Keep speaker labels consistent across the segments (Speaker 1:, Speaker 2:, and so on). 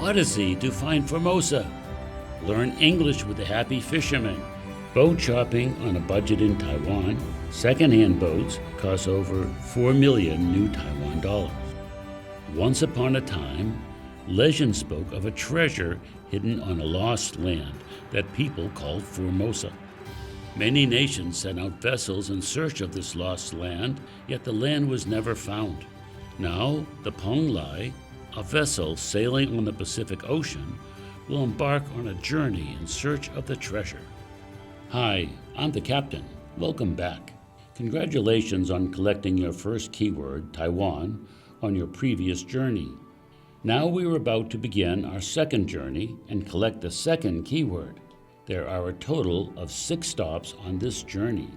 Speaker 1: Odyssey to find Formosa. Learn English with the Happy Fisherman. Boat shopping on a budget in Taiwan. Second-hand boats cost over 4 million new Taiwan dollars. Once upon a time, legend spoke of a treasure hidden on a lost land that people called Formosa. Many nations sent out vessels in search of this lost land, yet the land was never found. Now, the Penghu, a vessel sailing on the Pacific Ocean, will embark on a journey in search of the treasure. Hi, I'm the captain. Welcome back. Congratulations on collecting your first keyword, Taiwan, on your previous journey. Now we are about to begin our second journey and collect the second keyword. There are a total of 6 stops on this journey.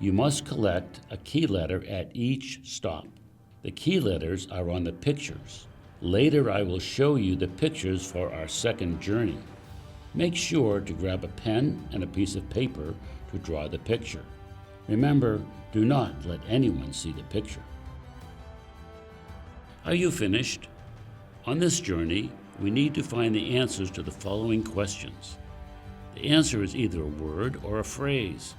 Speaker 1: You must collect a key letter at each stop. The key letters are on the pictures. Later I will show you the pictures for our second journey. Make sure to grab a pen and a piece of paper to draw the picture. Remember, do not let anyone see the picture. Are you finished? On this journey, we need to find the answers to the following questions. The answer is either a word or a phrase.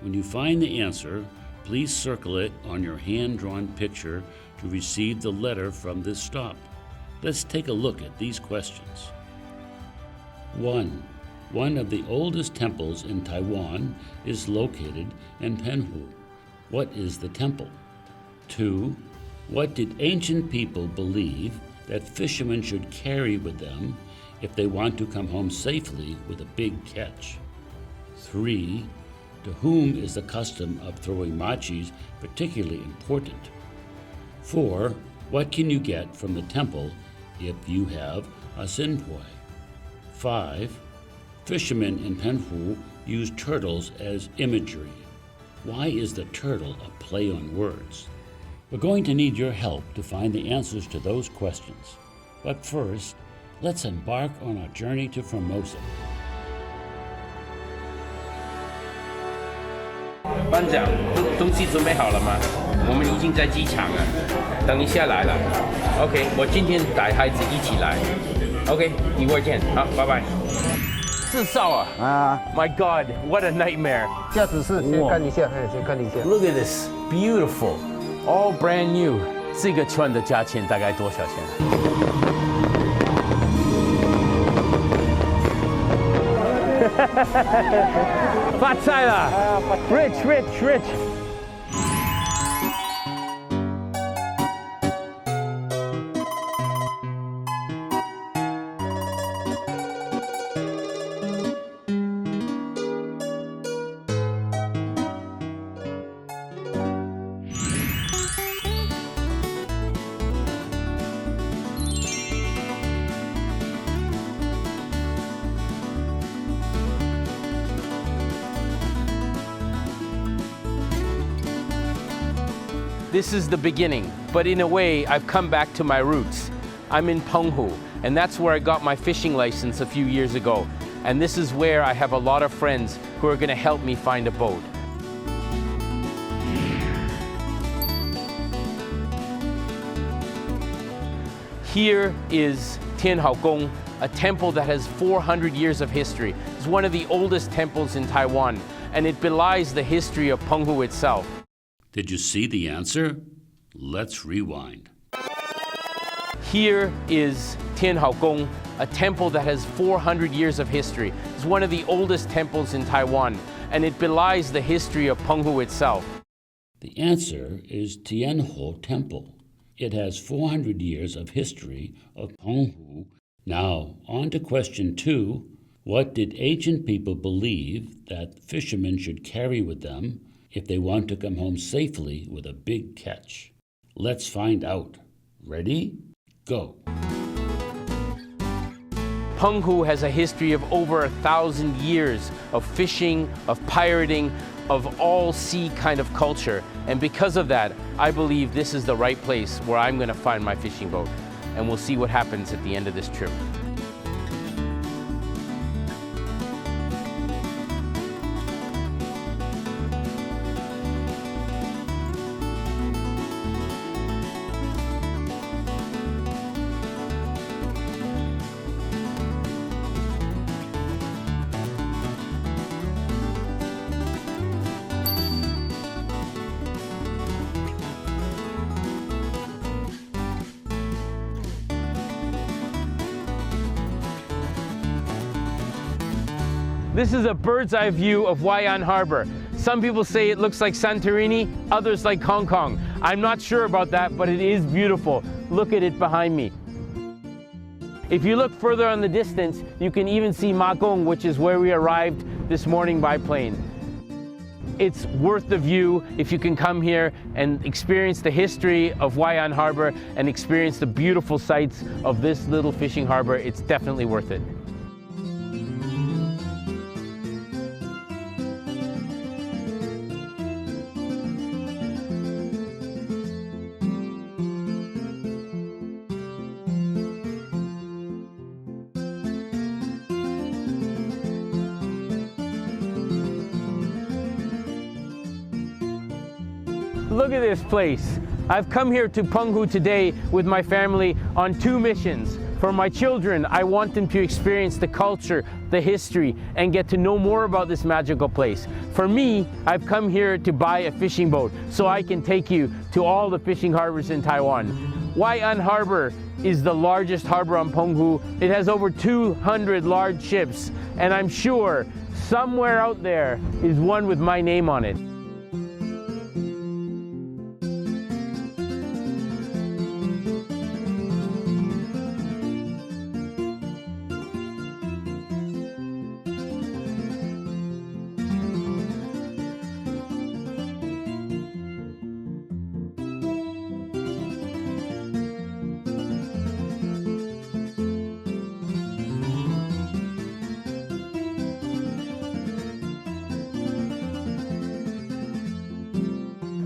Speaker 1: When you find the answer, please circle it on your hand-drawn picture to receive the letter from this stop. Let's take a look at these questions. 1. One of the oldest temples in Taiwan is located in Penghu. What is the temple? 2. What did ancient people believe that fishermen should carry with them if they want to come home safely with a big catch? 3. To whom is the custom of throwing machis particularly important? 4. What can you get from the temple if you have a sinpoi? 5. Fishermen in Penghu use turtles as imagery. Why is the turtle a play on words? We're going to need your help to find the answers to those questions. But first, let's embark on our journey to Formosa.
Speaker 2: 班长，东西准备好了吗？我们已经在机场了，等一下来了。OK， 我今天带孩子一起来。OK， 一会儿见，好，拜拜。自少啊！My God, what a nightmare！
Speaker 3: 驾驶室先看一下，先看一下。
Speaker 2: Look at this, beautiful, all brand new。这个船的价钱大概多少钱？ 发财了 ！Rich, rich, rich。 This is the beginning, but in a way, I've come back to my roots. I'm in Penghu, and that's where I got my fishing license a few years ago. And this is where I have a lot of friends who are going to help me find a boat. Here is Tianhaogong, a temple that has 400 years of history. It's one of the oldest temples in Taiwan, and it belies the history of Penghu itself.
Speaker 1: Did you see the answer? Let's rewind.
Speaker 2: Here is Tianhaogong, a temple that has 400 years of history. It's one of the oldest temples in Taiwan, and it belies the history of Penghu itself.
Speaker 1: The answer is Tianho Temple. It has 400 years of history of Penghu. Now, on to question 2. What did ancient people believe that fishermen should carry with them if they want to come home safely with a big catch? Let's find out. Ready? Go.
Speaker 2: Penghu has a history of over 1,000 years of fishing, of pirating, of all sea kind of culture. And because of that, I believe this is the right place where I'm going to find my fishing boat. And we'll see what happens at the end of this trip. This is a bird's eye view of Waian Harbor. Some people say it looks like Santorini, others like Hong Kong. I'm not sure about that, but it is beautiful. Look at it behind me. If you look further on the distance, you can even see Ma Gong, which is where we arrived this morning by plane. It's worth the view if you can come here and experience the history of Waian Harbor and experience the beautiful sights of this little fishing harbor. It's definitely worth it. Look at this place. I've come here to Penghu today with my family on 2 missions. For my children, I want them to experience the culture, the history, and get to know more about this magical place. For me, I've come here to buy a fishing boat so I can take you to all the fishing harbors in Taiwan. Waian Harbor is the largest harbor on Penghu. It has over 200 large ships, and I'm sure somewhere out there is one with my name on it.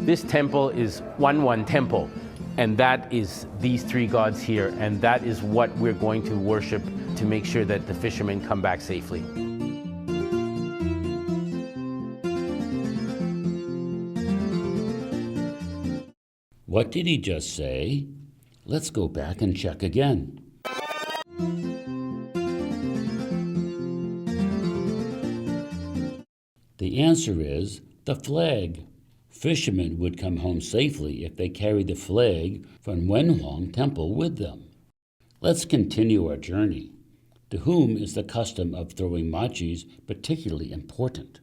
Speaker 2: This temple is Waian Temple, and that is these 3 gods here, and that is what we're going to worship to make sure that the fishermen come back safely.
Speaker 1: What did he just say? Let's go back and check again. The answer is the flag. Fishermen would come home safely if they carried the flag from Waian Temple with them. Let's continue our journey. To whom is the custom of throwing machis particularly important?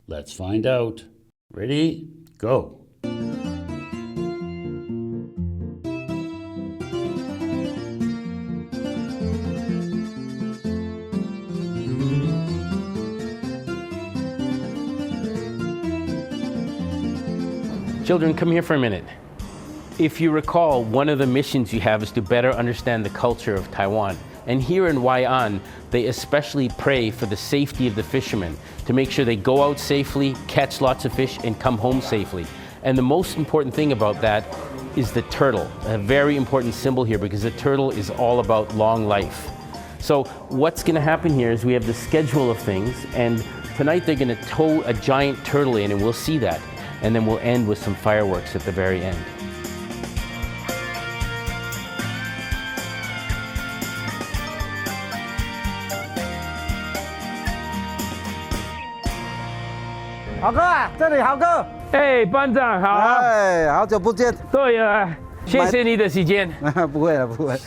Speaker 1: Let's find out. Ready? Go.
Speaker 2: Children, come here for a minute. If you recall, one of the missions you have is to better understand the culture of Taiwan. And here in Waian, they especially pray for the safety of the fishermen, to make sure they go out safely, catch lots of fish, and come home safely. And the most important thing about that is the turtle, a very important symbol here, because the turtle is all about long life. So what's going to happen here is we have the schedule of things, and tonight they're going to tow a giant turtle in, and we'll see that. And then we'll end with some fireworks at the very end.
Speaker 3: 豪哥啊，这里豪哥。
Speaker 2: 哎，班长好。
Speaker 3: 哎，好久不见。
Speaker 2: 对啊，谢谢你的时间。
Speaker 3: 不会了，不会。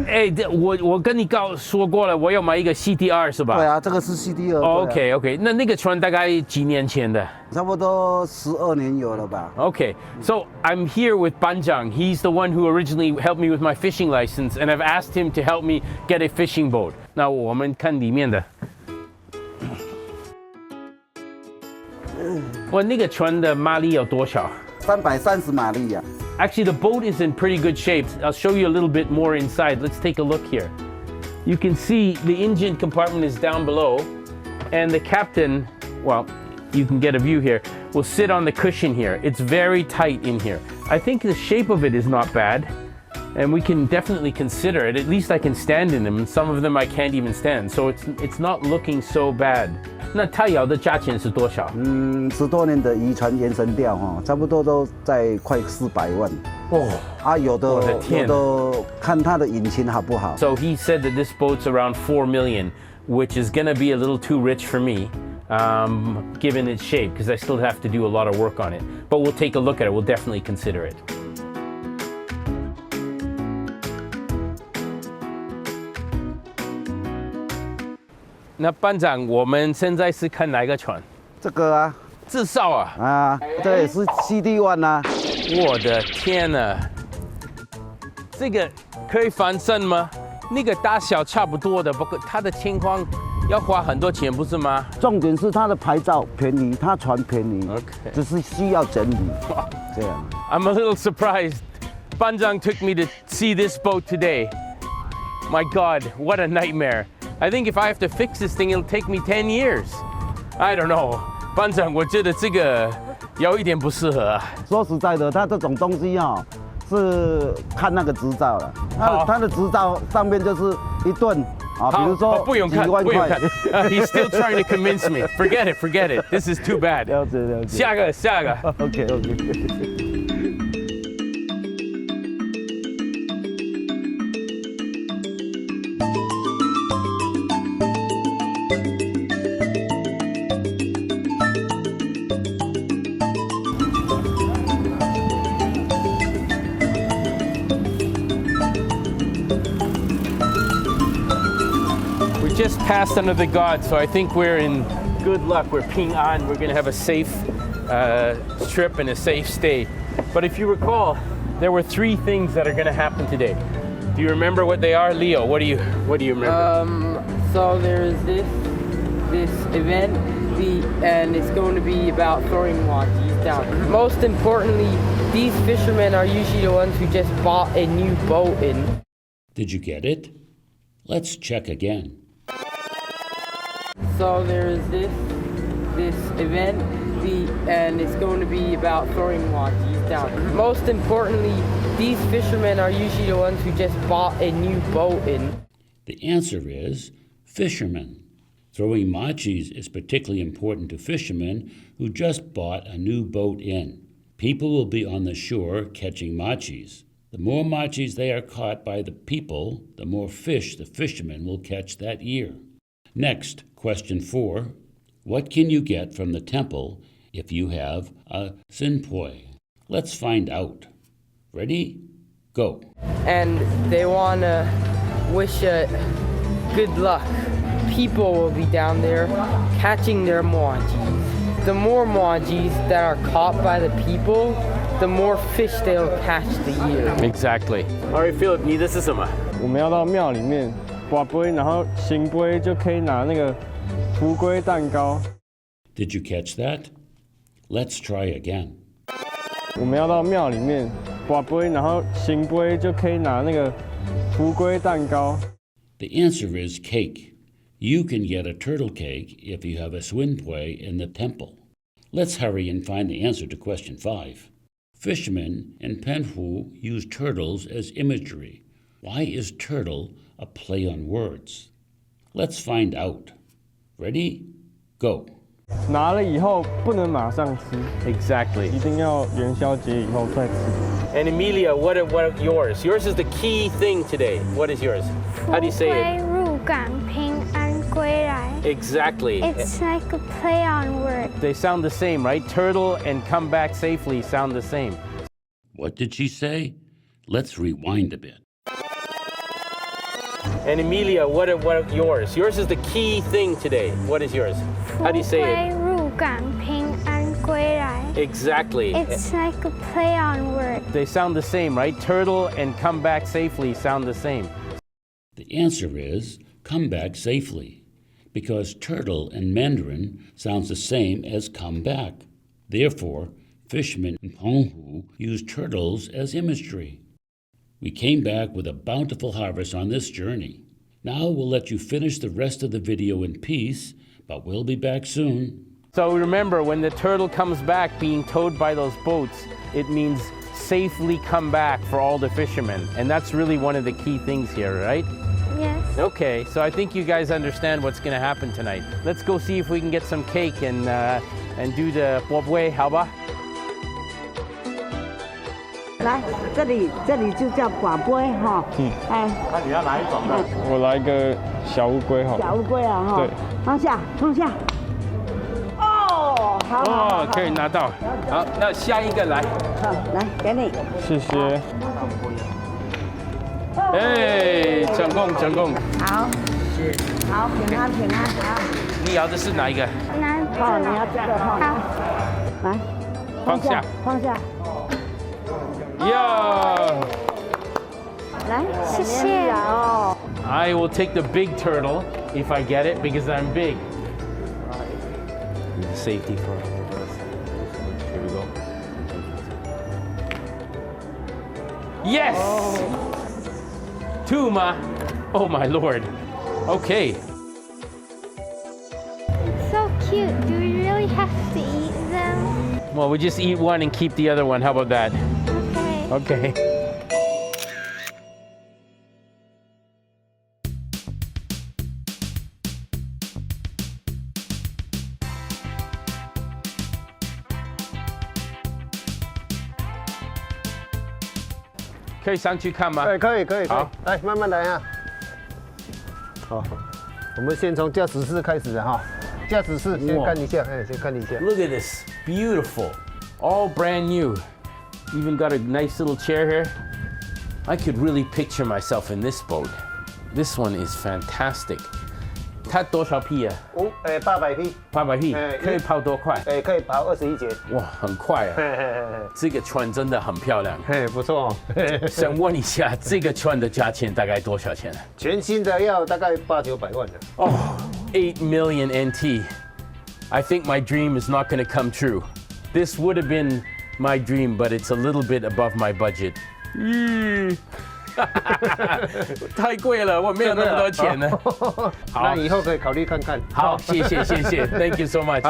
Speaker 2: 哎，我跟你说过了，我要买一个 CDR 是吧？
Speaker 3: 对啊，这个是 CDR。OK，
Speaker 2: 那个船大概几年前的？
Speaker 3: 差不多12年有了吧。
Speaker 2: Okay, so I'm here with Banjang. He's the one who originally helped me with my fishing license, and I've asked him to help me get a fishing boat. 那我们看里面的。哇，那个船的马力有多少
Speaker 3: ？330马力呀。
Speaker 2: Actually, the boat is in pretty good shape. I'll show you a little bit more inside. Let's take a look here. You can see the engine compartment is down below, and the captain, well, you can get a view here, will sit on the cushion here. It's very tight in here. I think the shape of it is not bad, and we can definitely consider it. At least I can stand in them, and some of them I can't even stand. So it's not looking so bad. 那它摇的价钱是多少
Speaker 3: ？10多年的渔船原神钓哈，差不多都在快400万。有的看它的引擎好不好。
Speaker 2: So he said that this boat's around 4 million, which is gonna be a little too rich for me, given its shape, because I still have to do a lot of work on it. But we'll take a look at it. We'll definitely consider it. 那班长，我们现在是看哪个船？
Speaker 3: 这个啊，
Speaker 2: 至少啊，
Speaker 3: 啊，这也是CD1啊。
Speaker 2: 我的天哪，这个可以翻身吗？那个大小差不多的，不过它的情况要花很多钱，不是吗？
Speaker 3: 重点是它的牌照便宜，它船便宜
Speaker 2: ，OK，
Speaker 3: 只是需要整理。这样。
Speaker 2: I'm a little surprised. 班长 took me to see this boat today. My God, what a nightmare! I think if I have to fix this thing, it'll take me 10 years. I don't know. 班长，我觉得这个有一点不适合啊。
Speaker 3: 说实在的，它这种东西哈，是看那个执照了。它的执照上面就是一吨啊，比如说
Speaker 2: 不用看，
Speaker 3: 几万块。
Speaker 2: He's still trying to convince me. Forget it, forget it. This is too bad.
Speaker 3: 了解了解。
Speaker 2: 下个。
Speaker 3: OK。
Speaker 2: Just passed under the guard, so I think we're in good luck. We're ping on. We're gonna have a safe trip and a safe stay. But if you recall, there were 3 things that are gonna happen today. Do you remember what they are, Leo? What do you remember?
Speaker 4: So there's this event, and it's going to be about throwing wadis down. Most importantly, these fishermen are usually the ones who just bought a new boat in.
Speaker 1: Did you get it? Let's check again.
Speaker 4: So there's this event, and it's going to be about throwing wadis down. Most importantly, these fishermen are usually the ones who just bought a new boat in.
Speaker 1: The answer is fishermen. Throwing machis is particularly important to fishermen who just bought a new boat in. People will be on the shore catching machis. The more machis they are caught by the people, the more fish the fishermen will catch that year. Next, question 4. What can you get from the temple if you have a sinpoi? Let's find out. Ready? Go.
Speaker 4: And they want to wish good luck. People will be down there catching their mwajis. The more mwajis that are caught by the people, the more fish they'll catch the year.
Speaker 2: Exactly. All right, Philip, 你的是什么？
Speaker 5: 我们要到庙里面拔杯，然后行杯就可以拿那个福龟蛋糕。
Speaker 1: Did you catch that? Let's try again.
Speaker 5: 我们要到庙里面拔杯，然后行杯就可以拿那个福龟蛋糕。
Speaker 1: The answer is cake. You can get a turtle cake if you have a swinpui in the temple. Let's hurry and find the answer to question 5. Fishermen in Penghu use turtles as imagery. Why is turtle a play on words? Let's find out. Ready? Go.
Speaker 5: 拿了以后不能马上吃
Speaker 2: Exactly.
Speaker 5: 一定要元宵节以后再吃。
Speaker 2: And Emilia, what are yours? Yours is the key thing today. What is yours? How do you say it?
Speaker 6: 入港平安归来
Speaker 2: Exactly.
Speaker 6: It's like a play on words.
Speaker 2: They sound the same, right? Turtle and come back safely sound the same.
Speaker 1: What did she say? Let's rewind a bit.
Speaker 2: And Emilia, what are yours? Yours is the key thing today. What is yours? How do you say it?
Speaker 6: 入港平安归来
Speaker 2: Exactly.
Speaker 6: It's like a play on words.
Speaker 2: They sound the same, right? Turtle and come back safely sound the same.
Speaker 1: The answer is come back safely, because turtle in Mandarin sounds the same as come back. Therefore, fishermen in Penghu use turtles as imagery. We came back with a bountiful harvest on this journey. Now we'll let you finish the rest of the video in peace, but we'll be back soon.
Speaker 2: So remember, when the turtle comes back being towed by those boats, it means safely come back for all the fishermen. And that's really one of the key things here, right?
Speaker 6: Yes.
Speaker 2: Okay, so I think you guys understand what's going to happen tonight. Let's go see if we can get some cake and do the 卜杯，好吧？
Speaker 7: 来，这里就叫寡杯哈。哎。
Speaker 5: 那你要哪一种的？我来一个小乌龟哈。
Speaker 7: 小乌龟啊哈。
Speaker 5: 对。
Speaker 7: 放下。哦，好。
Speaker 2: 哦，可以拿到。好，那下一个来。
Speaker 7: 好，来给你。
Speaker 5: 谢谢。
Speaker 2: 哎，成功。
Speaker 7: 好。好，平安平安好。
Speaker 2: 你要的是哪一个？
Speaker 6: 那
Speaker 7: 哦，你要这个哈。
Speaker 6: 好，
Speaker 7: 来，
Speaker 2: 放下，
Speaker 7: 放下。
Speaker 2: 哟。
Speaker 7: 来，
Speaker 6: 谢谢。
Speaker 7: 哦。
Speaker 2: I will take the big turtle if I get it because I'm big. The safety for all of us. Here we go. Yes! Two, ma. Oh my lord. Okay.
Speaker 6: So cute. Do we really have to eat them?
Speaker 2: Well, we just eat one and keep the other one. How about that?
Speaker 6: Okay.
Speaker 2: Okay. 可以上去看吗？
Speaker 8: 哎，可以，可以，
Speaker 2: 好，
Speaker 8: 来慢慢来啊。好，我们先从驾驶室开始哈。驾驶室先看一下，哎，先看一下。
Speaker 2: Look at this, beautiful, all brand new. Even got a nice little chair here. I could really picture myself in this boat. This one is fantastic. 它多少匹啊
Speaker 8: 800匹
Speaker 2: ？800匹，可以跑多快？
Speaker 8: 可以跑21节。
Speaker 2: 哇，很快啊！这个船真的很漂亮。
Speaker 8: 嘿，不错哦。
Speaker 2: 想问一下，这个船的价钱大概多少钱啊？
Speaker 8: 全新的要大概800-900万的。
Speaker 2: 哦，8 million NT. I think my dream is not going to come true. This would have been my dream, but it's a little bit above my budget. 太贵了，我没有那么多钱呢。好，
Speaker 8: 那以后可以考虑看看。
Speaker 2: 好，谢谢谢谢 ，Thank you so much。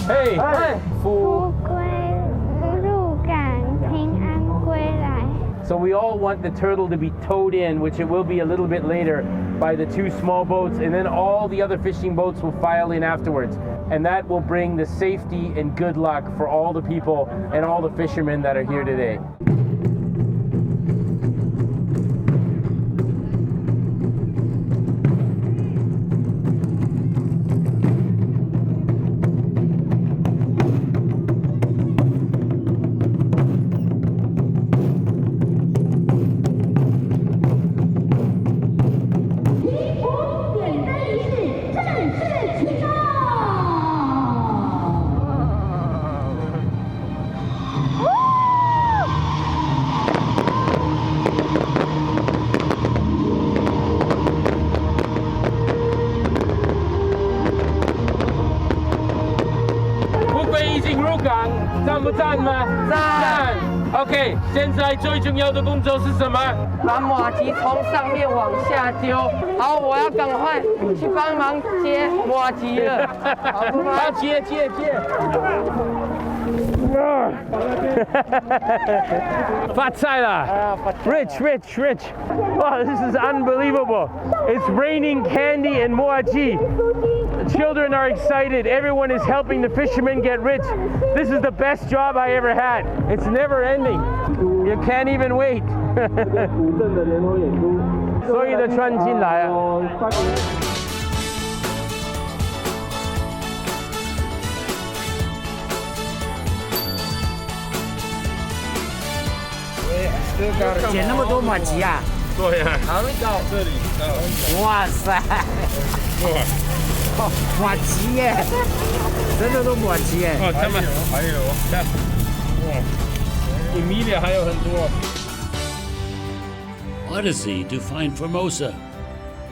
Speaker 2: 嘿，
Speaker 6: 富贵入港，平安归来。
Speaker 2: So we all want the turtle to be towed in, which it will be a little bit later, by the 2 small boats, and then all the other fishing boats will file in afterwards. And that will bring the safety and good luck for all the people and all the fishermen that are here today. OK， 现在最重要的工作是什么？
Speaker 4: 把马吉从上面往下丢。好，我要赶快去帮忙接马吉了。好，
Speaker 2: 接。发财了 ！Rich! Wow, this is unbelievable. It's raining candy and moaji. The children are excited. Everyone is helping the fishermen get rich. This is the best job I ever had. It's never ending. You can't even wait. 所有的船进来啊。
Speaker 9: 捡那么多马吉啊！
Speaker 2: 对啊，
Speaker 4: 好，到
Speaker 2: 这里
Speaker 9: 哇塞！哦，马吉耶，真的都马吉耶！
Speaker 2: 哦，他们还有，哇 ，Emilia 还有很多。
Speaker 1: Odyssey to find Formosa.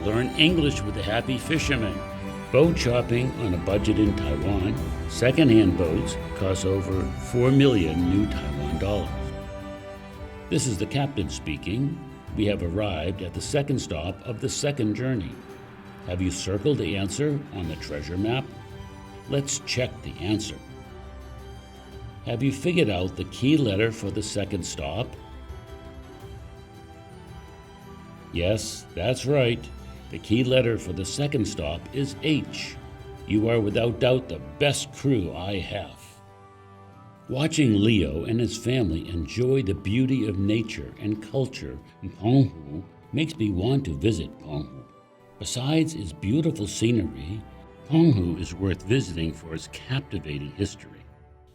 Speaker 1: Learn English with the Happy Fisherman. Boat shopping on a budget in Taiwan. Second-hand boats cost over 4 million new Taiwan dollars. This is the captain speaking. We have arrived at the second stop of the second journey. Have you circled the answer on the treasure map? Let's check the answer. Have you figured out the key letter for the second stop? Yes, that's right. The key letter for the second stop is H. You are without doubt the best crew I have. Watching Leo and his family enjoy the beauty of nature and culture in Penghu makes me want to visit Penghu. Besides its beautiful scenery, Penghu is worth visiting for its captivating history.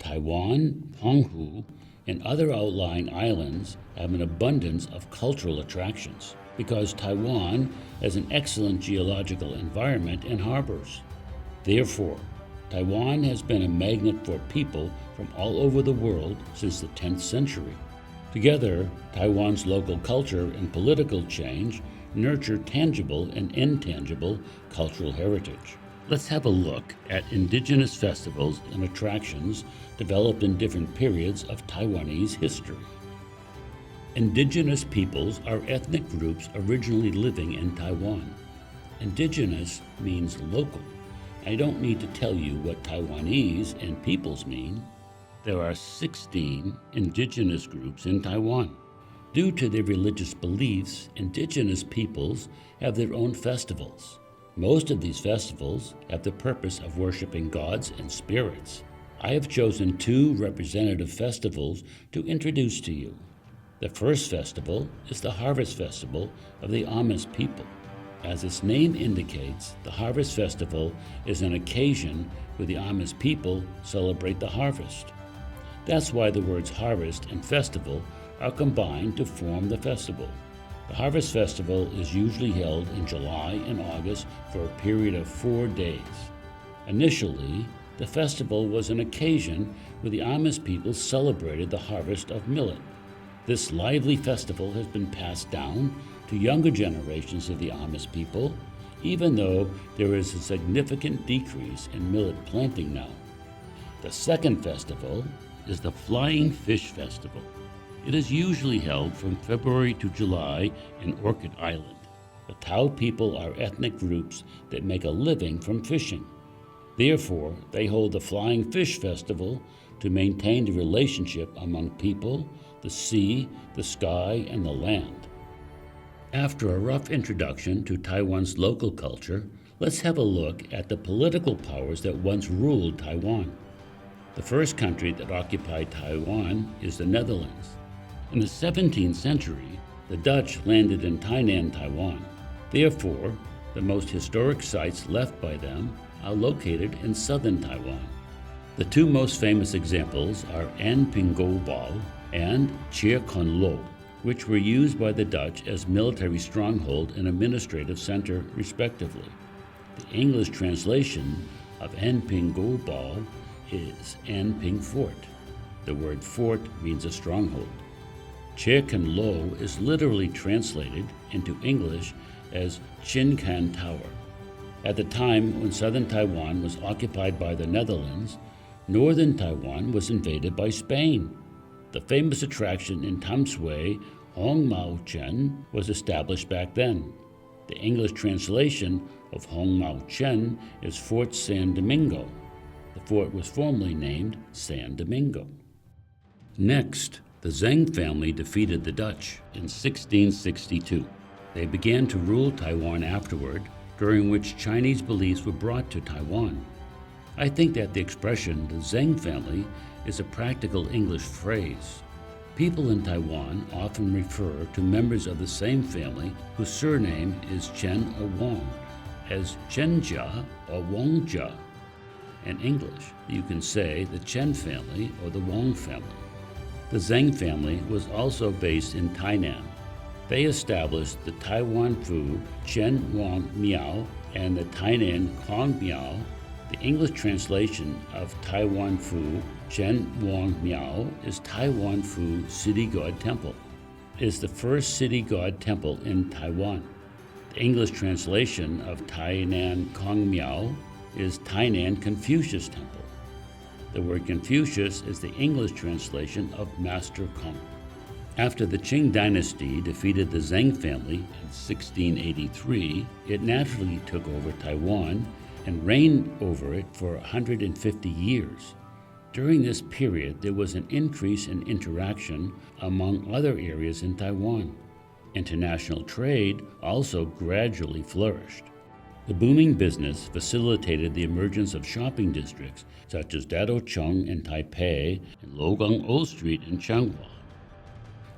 Speaker 1: Taiwan, Penghu, and other outlying islands have an abundance of cultural attractions because Taiwan has an excellent geological environment and harbors. Therefore, Taiwan has been a magnet for people from all over the world since the 10th century. Together, Taiwan's local culture and political change nurture tangible and intangible cultural heritage. Let's have a look at indigenous festivals and attractions developed in different periods of Taiwanese history. Indigenous peoples are ethnic groups originally living in Taiwan. Indigenous means local. I don't need to tell you what Taiwanese and peoples mean. There are 16 indigenous groups in Taiwan. Due to their religious beliefs, indigenous peoples have their own festivals. Most of these festivals have the purpose of worshiping gods and spirits. I have chosen 2 representative festivals to introduce to you. The first festival is the Harvest Festival of the Amish people. As its name indicates, the Harvest Festival is an occasion where the Amish people celebrate the harvest. That's why the words harvest and festival are combined to form the festival. The Harvest Festival is usually held in July and August for a period of 4 days. Initially, the festival was an occasion where the Amish people celebrated the harvest of millet. This lively festival has been passed down to younger generations of the Amish people, even though there is a significant decrease in millet planting now. The second festival is the Flying Fish Festival. It is usually held from February to July in Orchid Island. The Tao people are ethnic groups that make a living from fishing. Therefore, they hold the Flying Fish Festival to maintain the relationship among people, the sea, the sky, and the land. After a rough introduction to Taiwan's local culture, let's have a look at the political powers that once ruled Taiwan. The first country that occupied Taiwan is the Netherlands. In the 17th century, the Dutch landed in Tainan, Taiwan. Therefore, the most historic sites left by them are located in southern Taiwan. The 2 most famous examples are An Ping Go Bao and Chea Kon Lo, which were used by the Dutch as military stronghold and administrative center, respectively. The English translation of An Ping Go Bao is An Ping Fort. The word fort means a stronghold. Chea Kon Lo is literally translated into English as Chin Kan Tower. At the time when southern Taiwan was occupied by the Netherlands, northern Taiwan was invaded by Spain. The famous attraction in Tam Sui, Hong Mao Chen, was established back then. The English translation of Hong Mao Chen is Fort San Domingo. The fort was formerly named San Domingo. Next, the Zheng family defeated the Dutch in 1662. They began to rule Taiwan afterward, during which Chinese beliefs were brought to Taiwan. I think that the expression, the Zheng family, is a practical English phrase. People in Taiwan often refer to members of the same family whose surname is Chen or Wong as Chenjia or Wongjia. In English, you can say the Chen family or the Wong family. The Zheng family was also based in Tainan. They established the TaiwanPlus Chen Wang Miao and the Tainan Kong Miao. The English translation of TaiwanPlus Chen Wang Miao is TaiwanPlus City God Temple. It is the first city god temple in Taiwan. The English translation of Tainan Kong Miao is Tainan Confucius Temple. The word Confucius is the English translation of Master Kong. After the Qing dynasty defeated the Zheng family in 1683, it naturally took over Taiwan and reigned over it for 150 years. During this period, there was an increase in interaction among other areas in Taiwan. International trade also gradually flourished. The booming business facilitated the emergence of shopping districts such as Dadocheng in Taipei and Logang Old Street in Changhua.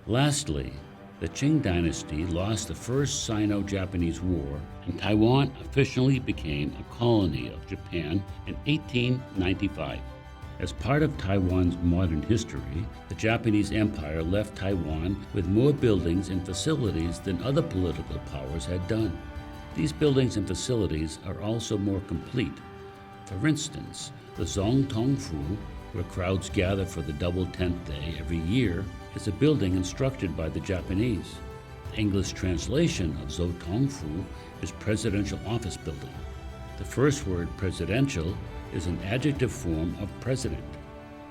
Speaker 1: Lastly, the Qing dynasty lost the First Sino-Japanese War, and Taiwan officially became a colony of Japan in 1895. As part of Taiwan's modern history, the Japanese Empire left Taiwan with more buildings and facilities than other political powers had done. These buildings and facilities are also more complete. For instance, the Zongtongfu, where crowds gather for the Double Tenth Day every year, is a building constructed by the Japanese. The English translation of Zongtongfu is Presidential Office Building. The first word, presidential, is an adjective form of president.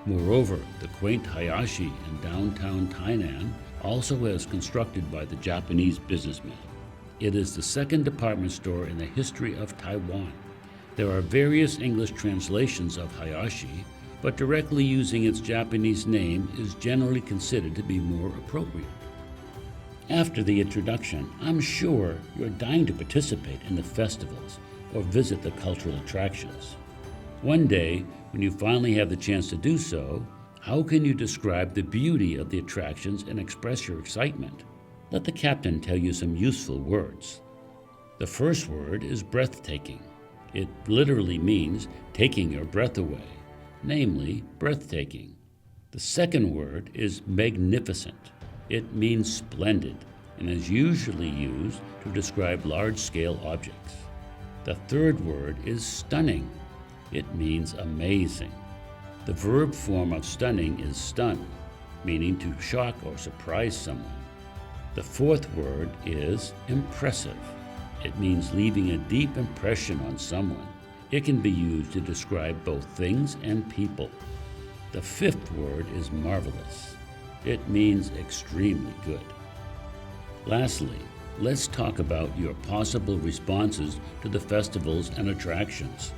Speaker 1: Moreover, the quaint Hayashi in downtown Tainan also was constructed by the Japanese businessmen. It is the second department store in the history of Taiwan. There are various English translations of Hayashi, but directly using its Japanese name is generally considered to be more appropriate. After the introduction, I'm sure you're dying to participate in the festivals or visit the cultural attractions. One day, when you finally have the chance to do so, how can you describe the beauty of the attractions and express your excitement? Let the captain tell you some useful words. The first word is breathtaking. It literally means taking your breath away, namely breathtaking. The second word is magnificent. It means splendid and is usually used to describe large-scale objects. The third word is stunning. It means amazing. The verb form of stunning is stun, meaning to shock or surprise someone. The fourth word is impressive. It means leaving a deep impression on someone. It can be used to describe both things and people. The fifth word is marvelous. It means extremely good. Lastly, let's talk about your possible responses to the festivals and attractions.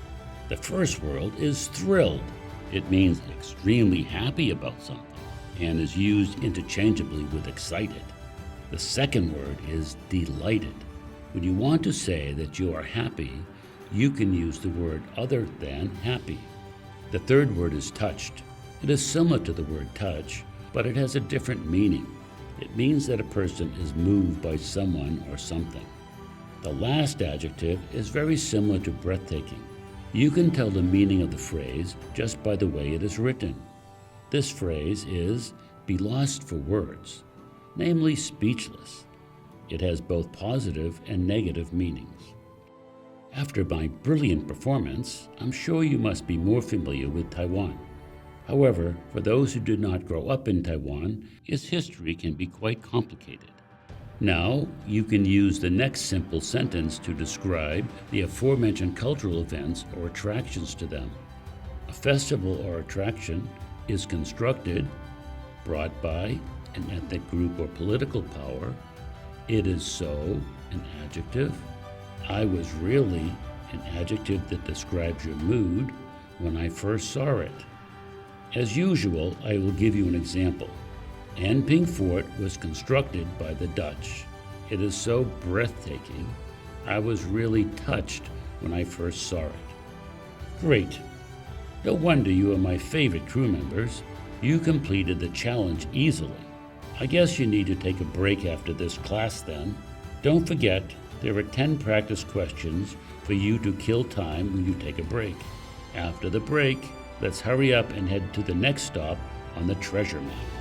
Speaker 1: The first word is thrilled. It means extremely happy about something and is used interchangeably with excited. The second word is delighted. When you want to say that you are happy, you can use the word other than happy. The third word is touched. It is similar to the word touch, but it has a different meaning. It means that a person is moved by someone or something. The last adjective is very similar to breathtaking. You can tell the meaning of the phrase just by the way it is written. This phrase is be lost for words, namely speechless. It has both positive and negative meanings. After my brilliant performance, I'm sure you must be more familiar with Taiwan. However, for those who did not grow up in Taiwan, its history can be quite complicated. Now, you can use the next simple sentence to describe the aforementioned cultural events or attractions to them. A festival or attraction is constructed, brought by an ethnic group or political power. It is so, an adjective. I was really, an adjective that describes your mood when I first saw it. As usual, I will give you an example. Anping Fort was constructed by the Dutch. It is so breathtaking. I was really touched when I first saw it. Great. No wonder you are my favorite crew members. You completed the challenge easily. I guess you need to take a break after this class then. Don't forget, there are 10 practice questions for you to kill time when you take a break. After the break, let's hurry up and head to the next stop on the treasure map.